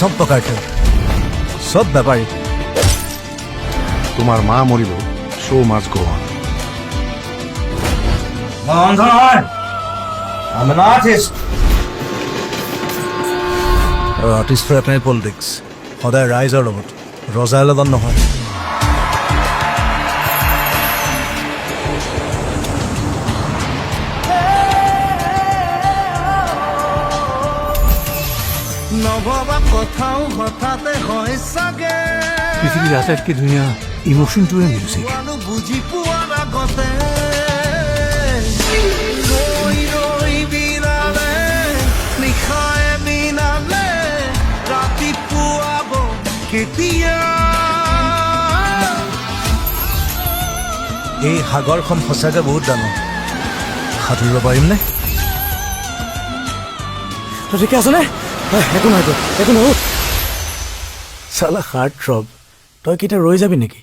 সব পকাৰ্টো সব বেপাৰী তোমাৰ মা মৰিব শো মাছ গো অন মই অন্ধ নহয় I'm an artist আৰু আৰ্টিষ্টৰ এটাই পলিটিক্স সদায় ৰাইজৰ লগত ৰজাৰ লগত নহয় নভবা কথাও হঠাতে হয় চাগে পৃথিৱীৰ আটাইতকৈ ধুনীয়া ইমোশ্যনটোৱে মিউজিক মানুহ বুজি পোৱাৰ আগতে ৰৈ ৰৈ বিনালে নিশাই বিনালে ৰাতিপুৱাব কেতিয়া এই সাগৰখন সঁচাকৈ বহুত ডাঙৰ সাঁতুৰিব পাৰিমনে তই ঠিকে আছনে একো নহয় একো নহয় চালা হাৰ্ট থ্ৰব তই কেতিয়া ৰৈ যাবি নেকি